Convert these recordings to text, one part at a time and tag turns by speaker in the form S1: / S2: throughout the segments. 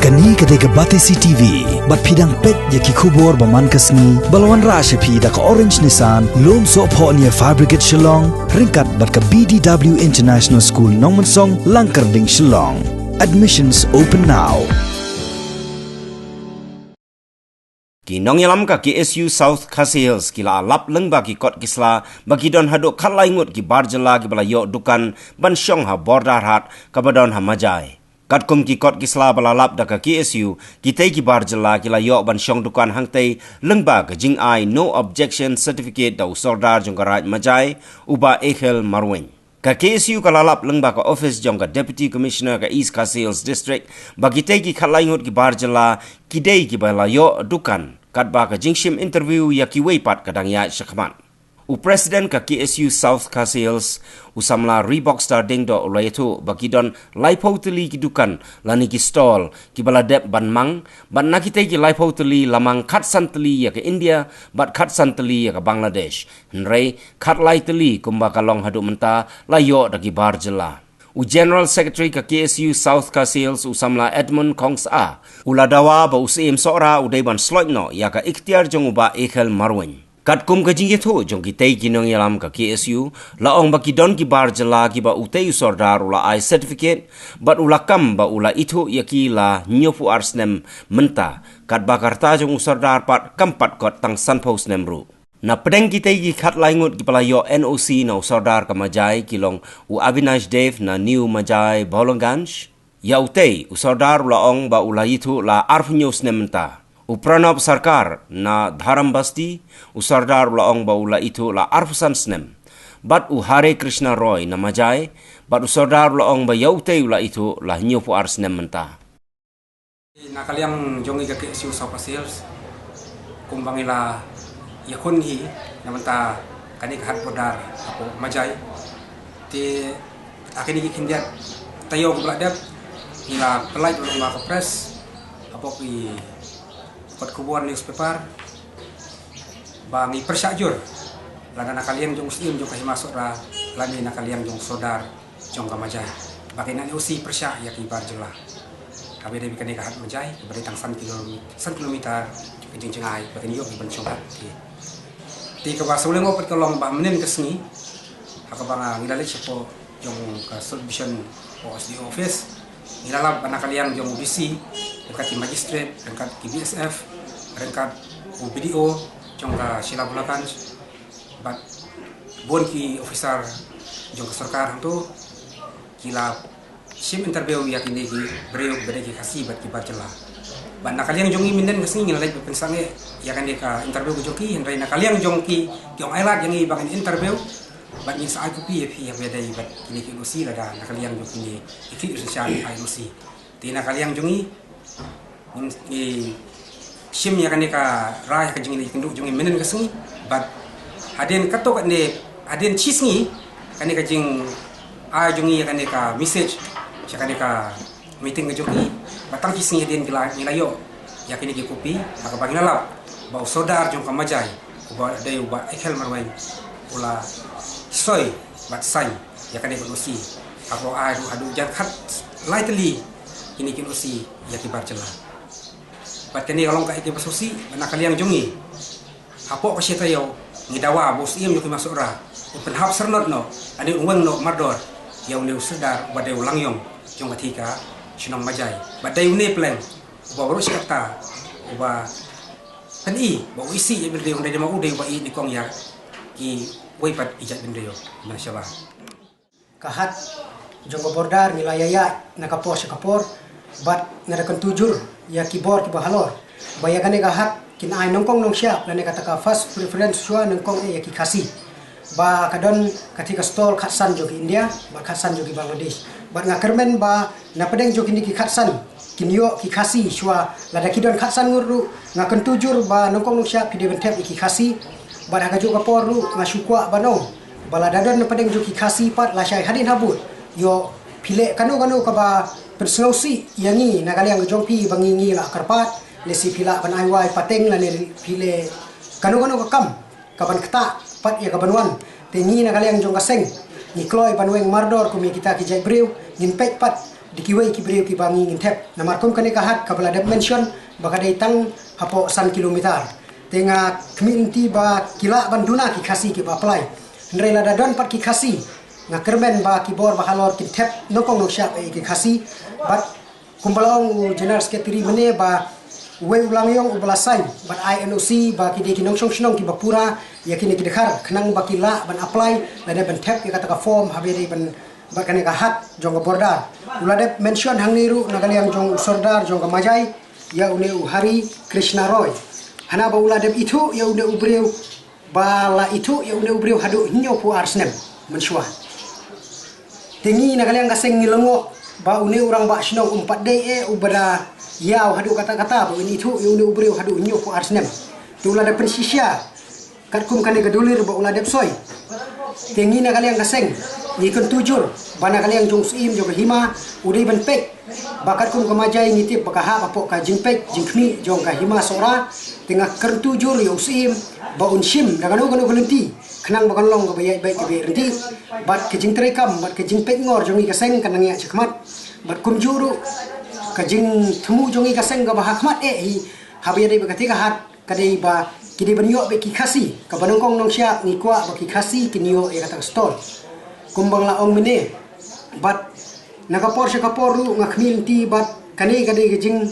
S1: Kani ketika Batesi TV, bat pidang pet yaki kubur baman kasni, balawan rasha pi da ka Orange Nissan, lom so po niya Fabricate Shillong, ringkat bat ka BDW International School Nongmansong, Langkarding Shillong. Admissions open now.
S2: Kinong yalam ka KSU South Khasi Hills kila alap lengba ki kot kisla bagi don haduk khalai ngut ki barjala ki bala yok dukan ban syong ha bordar hat kabadon ha majai. Katkum ki kot kisla bala lap da ka KSU kitai ki barjala kila yok ban syong dukan hangtai lengba ka jing ai no objection certificate da usordar jongkaraj majai uba ekhel marwin. Ka KSU kalalap lengba ka office jong ka Deputy Commissioner ka East Khasi Hills District bagi tai ki khalai ngut ki barjala kidai ki bala yok dukan katba ka jingshim interview ya ki weipat kadang ya syakman. U President ka KSU South Khasi Hills usamla Reebok Star Ding do ulayetu bagi don laipo teli ki dukan lani ki stall ki bala dep ban mang ban nakite ki laipo teli lamang khat san teli ya ke India bat khat san teli ya ke Bangladesh. Henry khat lai teli kumba kalong hadu menta layo da ki barjela. U General Secretary ka KSU South Khasi Hills usamla Edmund Kongs A. Uladawa ba usim sora udai ban sloitno ya ka ikhtiar jong uba ekhel marwin. Katkum ka jingye tho jong ki tei kinong yalam ka KSU laong ba ki don ki barjala ki ba utei sordar ula I certificate bat ulakam ba ula itu ya ki la nyofu arsnem menta kat bakarta jong usordar pat kampat kot tang sanpos nemru. Na pedeng kita ki khat laingut ki palayo NOC na usordar ka majai kilong u Avinash Dev na New Majai Bolonganj ya utei usordar laong ba ula itu la arfnyos nementa. U Pranab Sarkar na Dharam Basti usordar laong ba ula itu la arfusan snem. Bat u Hare Krishna Roy na majai bat usordar laong ba ya utei ula itu la nyofu arsnem menta.
S3: Na kaliang jongi ka KSU South Khasi Hills kumbangila yakun hi namanta kani khat bodar apo majai ti akini ki kindiat tayo ko bladap ila pelai ulung ka press apo pi kot kubuan newspaper bangi persyajur lana nakaliang jong muslim jong kahi masuk ra lani nakaliang jong sodar jong ka majai bagi nani usi persya ya ki barjela kami dari kani kahat majai beri tang san kilometer kejing cengai bagi yo ban chongat ti ka basuleng opet kolong ba menen kesni akabanga ngilale sepo jong ka subdivision OSD office ngilala banakaliang jong BC dekat magistrate dekat BSF dekat BDO jong ka silabulakan bat bon ki officer jong ka sarkar hantu kila sim interview ya kini ki breu bede ki kasi bat ki barjela ban nakaliang jong minden kesni ngilale pensange ya kan ka interview ko joki henry nakaliang jong ki jong ailat yang i bangan interview bat ni sa aku pi ya bede bat kini ki usi lada nakaliang jong kini ikli sosial ai usi ti nakaliang jongi ni sim ya kan ka rai ka jingi kinduk jongi menen kesni bat haden katok ne haden chisngi kan ka jing a jongi ya kan ka message ya kan ka meeting ke joki batang chisngi haden gilayo ya kini ki kopi maka bagilala bau sodar jong ka majai uba dai uba ekhel marwai ula soy bat sai ya kan ka usi ako adu jan khat lightly kini kin usi ya ki barjela bat kini olong ka iki basusi nakaliang jongi hapo ka siya tayo ngidawa bos iem yo ki masuk ra open hub sernot no ani uweng no mardor yaw ne usdar badai ulangyong jong katika sinong majai badai une plan uba baru sikata uba kani ba uisi ya berde unde ma ude ba i ni kong ya ki weipat ijat bendeo masyaallah
S4: kahat jong bordar nilayaya nakapor sakapor bat ngadakan tujur ya kibor ki bahalor bayagane kahat kin ai nongkong nong siap lane kata ka first preference sua nongkong ya ki kasi ba kadon katika stall khatsan jogi India ba khatsan jogi Bangladesh bat ngakermen ba na pedeng jogi ni ki khatsan kinyo ki kasi sua lada kidon khatsan nguru ngaken tujur ba nongkong nong siap ki debentep ki kasi ba aga jo kapor ru ngasukwa banong bala dadon na pedeng jogi kasi pat la syai hadin habut yo pile kanu ka ba persausi yangi nakaliang jongpi bangingi la karpat lesi pila ban aiwai pateng la ne pile kanu ka kam kaban keta pat ya kabanwan tengi nakaliang jong kaseng ni kloi banweng mardor kumi kita ki jai breu ngin pek pat dikiwai ki breu ki bangi ngintep na markom kane kahat kabala dep mention baka dai tang hapo san kilometer tenga community ba kila banduna ki khasi ki ba apply ndre la dadon pat ki khasi nga kerben ba ki bor ba halor ki tep nokong nok syak ki khasi but kumbalong u general secretary mene ba we ulang yong ubalasai but INOC ba ki de ki nong song ki bapura ya ki ne ki dekhar khnang ba ki la ban apply la de ban tep ki kata ka form habe de ban ba kane ka hat jong bordar ulade mention hang niru nagaliang jong sordar jong majai ya une hari Krishna Roy hana ba ulade itu ya une ubreu bala itu ya une ubreu hadu hinyo pu arsnem menshwa tengi nagaliang kaseng ngilengo ba une urang ba sino umpat de ubara yau hadu kata-kata ba ini itu ya une ubreu hadu hinyo pu arsnem tu ulade pensisya katkum kane gadulir ba ulade soy tengi nagaliang kaseng ikon tujur bana kaliang jong sim jong hima udai ban pek bakat kum kemajai nitip bakaha apok ka jingpek jingkmi jong ka hima sora tengah ker tujur yo sim ba unshim daga no gono golenti khnang bakan long ka bayai bai ke renti bat ke jing trekam bat ke jingpek ngor jongi ka seng kanang ya chakmat bat kum juru ka jing themu jongi ka seng ka bahakmat hi habiya dei bakati ka hat kadai ba kidi banyo be ki khasi ka banongkong nong syak ni kwa ba ki khasi kinio e kata stol kumbang la ong mene bat nakapor siya kaporu nga community bat kani kadai kajing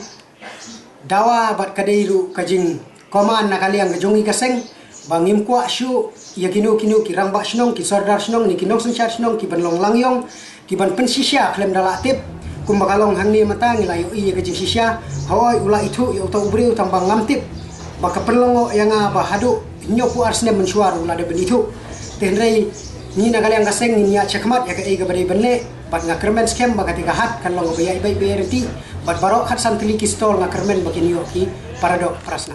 S4: dawa bat kadai ru kajing koman nakaliang kajongi kaseng bangim kwa syu ya kinu ki rambak snong ki sordar snong ni kinong senchar snong ki banlong langyong ki ban pensisya klem dalatip kumbakalong hangni mata ngilayo iya kajing sisya hawai ula itu ya uta ubriu tambang ngamtip baka perlongo yang bahadu nyopu arsne mensuar ula de benitu tenrei ni nagaliang kaseng ni ya chakmat ya kai gabari benle bat ngakermen scam bagati gahat kan long bayai bai berti bat barok hat santli ki stol ngakermen bakini yoki paradok prasna